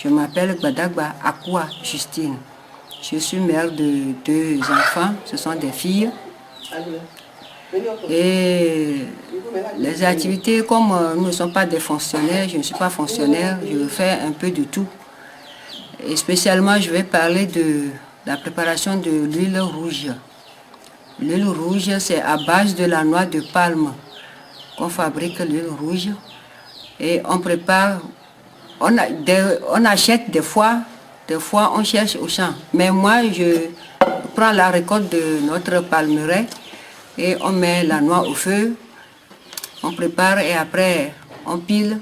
Je m'appelle Gbadagba Akua Justine. Je suis mère de 2 enfants, ce sont des filles. Et les activités, comme nous ne sommes pas des fonctionnaires, je ne suis pas fonctionnaire, je fais un peu de tout. Et spécialement, je vais parler de la préparation de l'huile rouge. L'huile rouge, c'est à base de la noix de palme qu'on fabrique l'huile rouge. Et on prépare, on achète des fois on cherche au champ. Mais moi, je prends la récolte de notre palmeraie et on met la noix au feu, on prépare et après on pile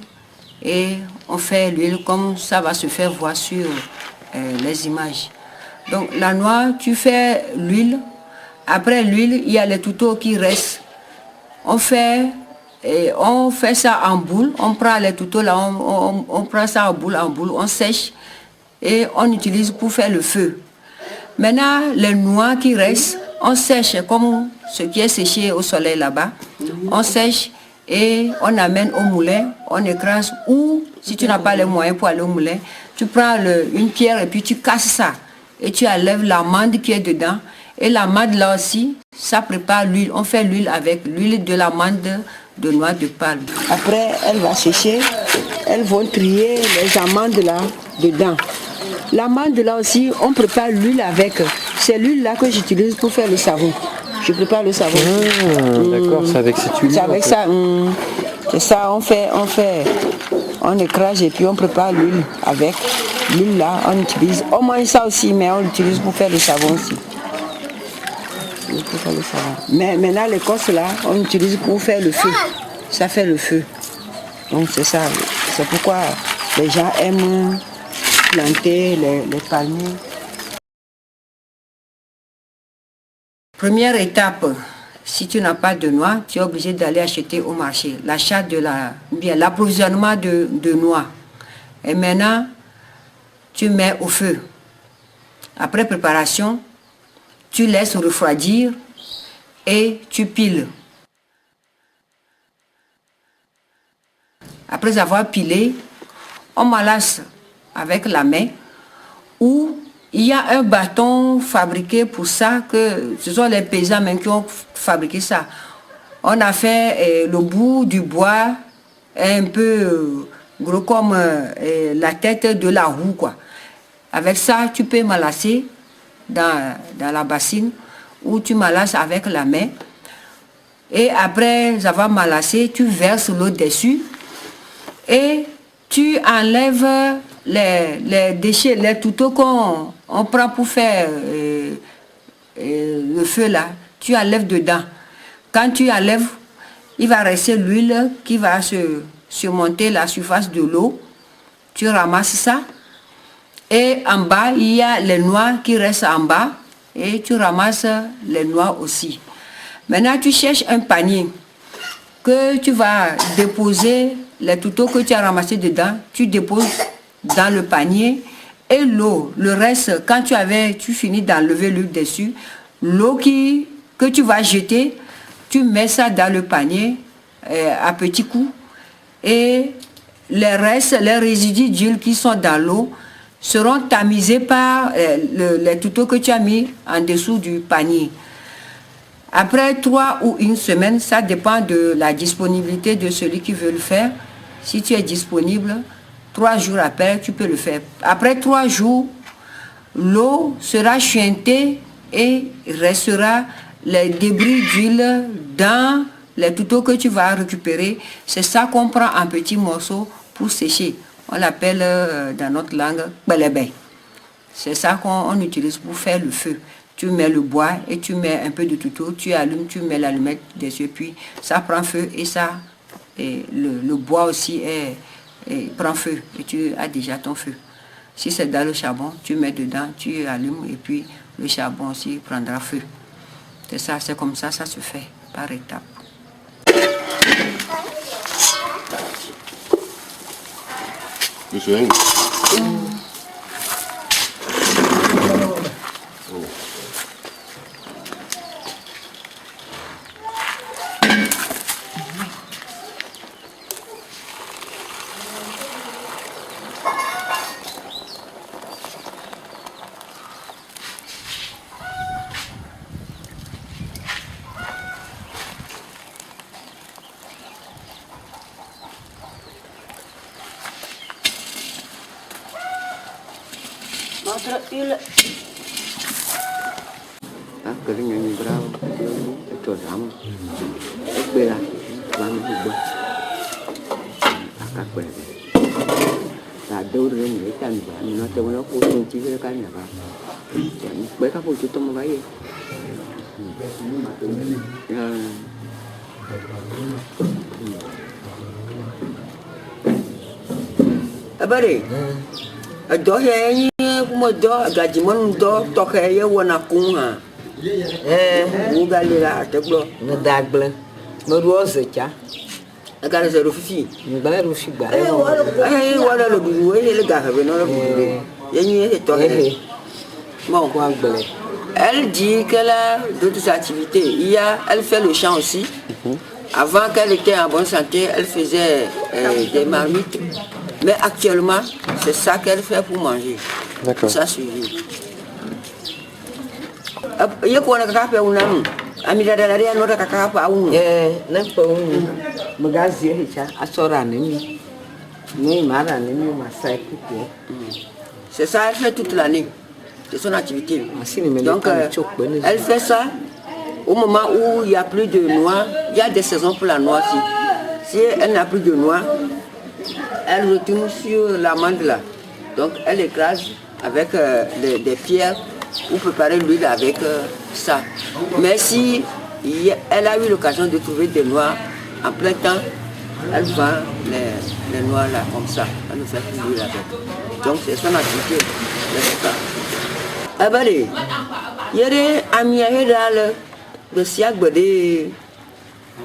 et on fait l'huile comme ça va se faire voir sur les images. Donc la noix, tu fais l'huile. Après l'huile, il y a les touteaux qui restent. On fait ça en boule. On prend les touteaux là, on prend ça en boule, on sèche et on utilise pour faire le feu. Maintenant, les noix qui restent, on sèche comme ce qui est séché au soleil là-bas. On sèche et on amène au moulin, on écrase. Ou si tu n'as pas les moyens pour aller au moulin, tu prends une pierre et puis tu casses ça. Et tu enlèves l'amande qui est dedans. Et l'amande là aussi, ça prépare l'huile. On fait l'huile avec l'huile de l'amande de noix de palme. Après, elle va sécher. Elles vont trier les amandes là dedans. L'amande là aussi, on prépare l'huile avec. C'est l'huile là que j'utilise pour faire le savon. Je prépare le savon. D'accord, c'est avec cette huile. C'est avec ça. C'est ça, on écrase et puis on prépare l'huile avec. L'huile là, on utilise. On mange ça aussi, mais on l'utilise pour faire le savon aussi. Pour faire le savon. Mais maintenant, l'écorce là, on utilise pour faire le feu. Ça fait le feu. Donc c'est ça. C'est pourquoi les gens aiment planter les palmiers. Première étape, si tu n'as pas de noix, tu es obligé d'aller acheter au marché. L'achat de l'approvisionnement de noix. Et maintenant, tu mets au feu. Après préparation, tu laisses refroidir et tu piles. Après avoir pilé, on malasse avec la main ou il y a un bâton fabriqué pour ça, que ce sont les paysans même qui ont fabriqué ça. On a fait le bout du bois un peu gros comme la tête de la roue, quoi. Avec ça, tu peux malasser dans la bassine ou tu malasses avec la main. Et après avoir malassé, tu verses l'eau dessus et tu enlèves les déchets, les touteaux qu'on prend pour faire le feu là. Tu enlèves dedans. Quand tu enlèves, il va rester l'huile qui va surmonter la surface de l'eau. Tu ramasses ça. Et en bas, il y a les noix qui restent en bas. Et tu ramasses les noix aussi. Maintenant, tu cherches un panier que tu vas déposer les touteaux que tu as ramassés dedans. Tu déposes dans le panier. Et l'eau, le reste, quand tu finis d'enlever l'huile dessus, l'eau que tu vas jeter, tu mets ça dans le panier à petits coups. Et les restes, les résidus d'huile qui sont dans l'eau, seront tamisés par les touteaux que tu as mis en dessous du panier. Après 3 ou 1 semaine, ça dépend de la disponibilité de celui qui veut le faire. Si tu es disponible, 3 jours après, tu peux le faire. Après 3 jours, l'eau sera chuintée et restera les débris d'huile dans les touteaux que tu vas récupérer. C'est ça qu'on prend en petits morceaux pour sécher. On l'appelle dans notre langue belébé. C'est ça qu'on utilise pour faire le feu. Tu mets le bois et tu mets un peu de touteau, tu allumes, tu mets l'allumette dessus, puis ça prend feu et ça, le bois aussi prend feu et tu as déjà ton feu. Si c'est dans le charbon, tu mets dedans, tu allumes et puis le charbon aussi prendra feu. C'est ça, c'est comme ça, ça se fait par étapes. Monsieur. entre huile. Ah, que le gagne bravo, tout ça. Et puis là, va me dire. Ah, quoi. La đâu rồi người ta nó cho nó phụ thuộc chỉ với cái này vào bởi các phụ thuộc trong váy apa deh đó hay cũng đó gaji mon đó to hay wana cũng ha bukan lila tak lo Ngedagble. Meruoze cha. akan saya rufi Ngale rushi ba. wala lo dulu le gaha be no lo dulu yenye to hay bon Kwa gbele. elle dit qu'elle a d'autres activités. Elle fait le chant aussi. Avant qu'elle était en bonne santé, elle faisait des marmites. Mais actuellement, c'est ça qu'elle fait pour manger. D'accord. Ça suffit. Il y a quoi à faire ou non? Amida de la rien, on a qu'à faire ou non? N'importe où. Magazi cha asora nemi. Ni mara nemi masai kuku. C'est ça, elle fait toute l'année. C'est son activité. Mais Donc, elle fait ça au moment où il n'y a plus de noix. Il y a des saisons pour la noix aussi. Si elle n'a plus de noix, elle retourne sur l'amande là. Donc, elle écrase avec des pierres ou préparer l'huile avec ça. Mais si elle a eu l'occasion de trouver des noix en plein temps, elle vend les noix là comme ça. Elle nous fait l'huile avec. Donc, c'est son activité. C'est ça. Abale, yere amia hedal de siagbede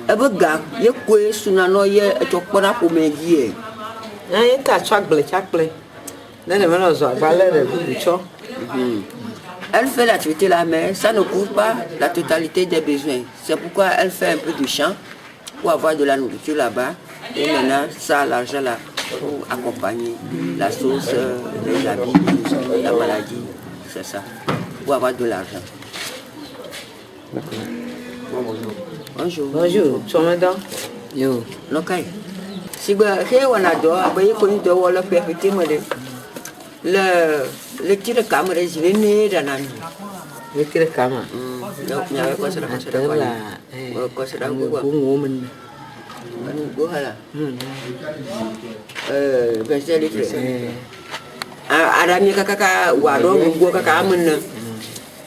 abega ye kwe sunano ye etokpona pomegie Ye ta chakble chakble. Nene meno zo valere bucho. Elle fait l'activité là, mais ça ne couvre pas la totalité des besoins. C'est pourquoi elle fait un peu de champ pour avoir de la nourriture là-bas. Et maintenant, ça, l'argent là, pour accompagner la sauce, les habits, la maladie. C'est ça, pour avoir de l'argent. Bonjour. Bonjour, tu m'as dit? Yo. Lokai. Si vous avez un ado, vous avez connu de wall of le tir de caméra, je l'ai né dans la nuit. Le kire kama. Donc, il y avait quoi sur la quoi sur la woman. Ben c'est les frères. Adami kaka wado ngo kaka amna.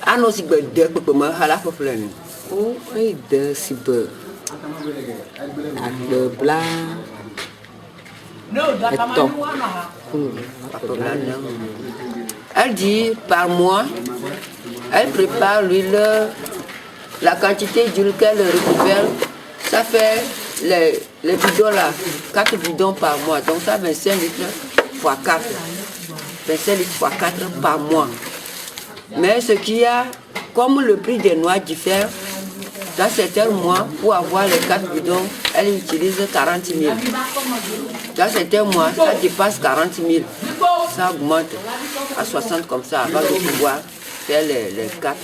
Ano si be de pe ma hala fo plan. Oh, ai de sibe. Akbe bla. Eto. Elle dit par mois, elle prépare l'huile, la quantité d'huile qu'elle récupère, ça fait les bidons là, 4 bidons par mois, donc ça 25 litres x 4. 25 litres x 4 par mois. Mais ce qu'il y a, comme le prix des noix diffère, dans certains mois, pour avoir les 4 bidons, elle utilise 40 000. Dans certains mois, ça dépasse 40 000. Ça augmente à 60 comme ça, avant de pouvoir faire les 4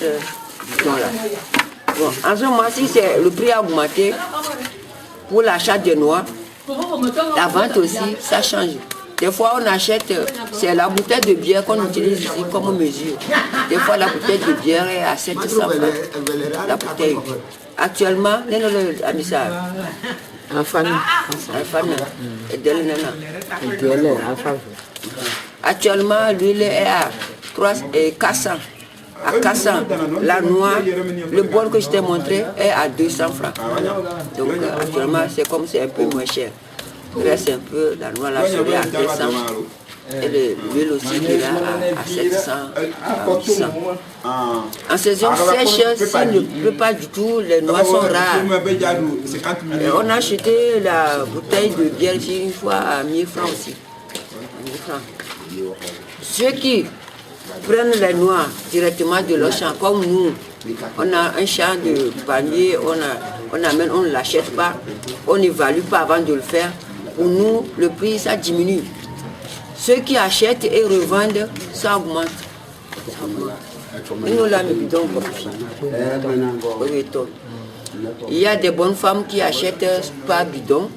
bidons là. Bon, en ce moment-ci, le prix a augmenté pour l'achat des noix. La vente aussi, ça change. Des fois, on achète, c'est la bouteille de bière qu'on utilise ici comme mesure. Des fois, la bouteille de bière est à 700 francs. La bouteille. Actuellement, actuellement, l'huile est à 400. À 400. La noix, le bol que je t'ai montré est à 200 francs. Donc, actuellement, c'est comme c'est un peu moins cher. Il reste un peu, la noix là serait à 200. Et l'huile aussi qui est là à 700, à 800. En saison sèche, s'il ne pleut pas du tout, les noix sont rares. Et on a acheté la bouteille de bière ici une fois à 1000 francs aussi. 1000 francs. Ceux qui prennent les noix directement de leur champ, comme nous, on a un champ de panier, on amène, on ne l'achète pas, on n'évalue pas avant de le faire. Pour nous, le prix, ça diminue. Ceux qui achètent et revendent, ça augmente. Nous, là, nous bidons il y a des bonnes femmes qui achètent par bidon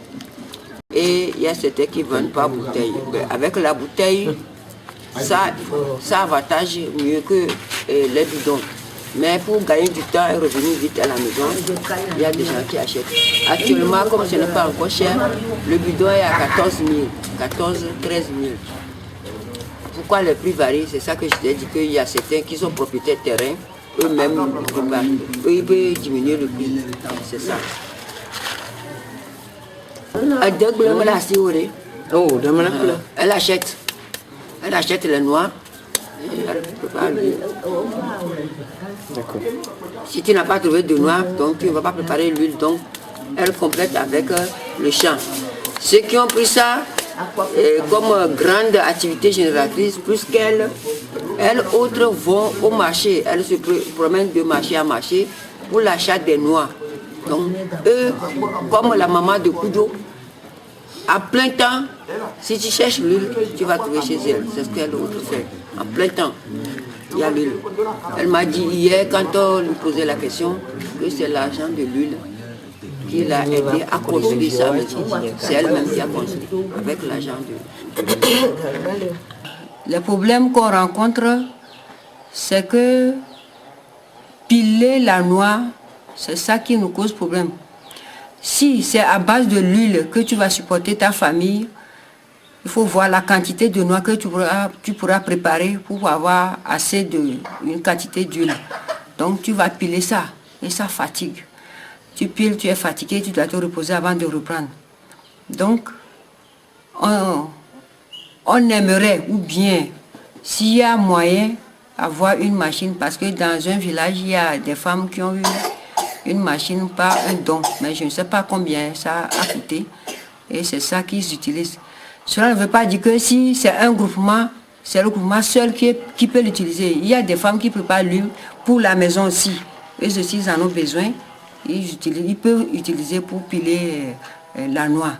et il y a certaines qui vendent par bouteille. Avec la bouteille, ça avantage mieux que les bidons. Mais pour gagner du temps et revenir vite à la maison, il y a des gens qui achètent. Actuellement, comme ce n'est pas encore cher, le bidon est à 14 000, 13 000. Pourquoi les prix varient? C'est ça que je t'ai dit, qu'il y a certains qui sont propriétaires de terrain, eux-mêmes, ils peuvent diminuer le prix. C'est ça. Elle achète. Elle achète les noix. Elle prépare l'huile. D'accord. Si tu n'as pas trouvé de noix, donc tu ne vas pas préparer l'huile. Donc, elle complète avec le champ. Ceux qui ont pris ça comme grande activité génératrice, plus qu'elles, autres vont au marché. Elles se promènent de marché à marché pour l'achat des noix. Donc, eux, comme la maman de Kudo, à plein temps, si tu cherches l'huile, tu vas trouver chez elle. C'est ce qu'elle autre fait. En plein temps, il y a l'huile. Elle m'a dit hier, quand on lui posait la question, que c'est l'argent de l'huile qui l'a aidé à construire ça. C'est elle-même qui a construit avec l'argent de l'huile. Les problèmes qu'on rencontre, c'est que piler la noix, c'est ça qui nous cause problème. Si c'est à base de l'huile que tu vas supporter ta famille, il faut voir la quantité de noix que tu pourras préparer pour avoir assez une quantité d'huile. Donc tu vas piler ça et ça fatigue. Tu piles, tu es fatigué, tu dois te reposer avant de reprendre. Donc on aimerait, ou bien s'il y a moyen, avoir une machine, parce que dans un village, il y a des femmes qui ont eu une machine par un don, mais je ne sais pas combien ça a coûté, et c'est ça qu'ils utilisent. Cela ne veut pas dire que si c'est un groupement, c'est le groupement seul qui peut l'utiliser. Il y a des femmes qui préparent l'huile pour la maison aussi. Eux aussi, ils en ont besoin. Ils peuvent utiliser pour piler la noix.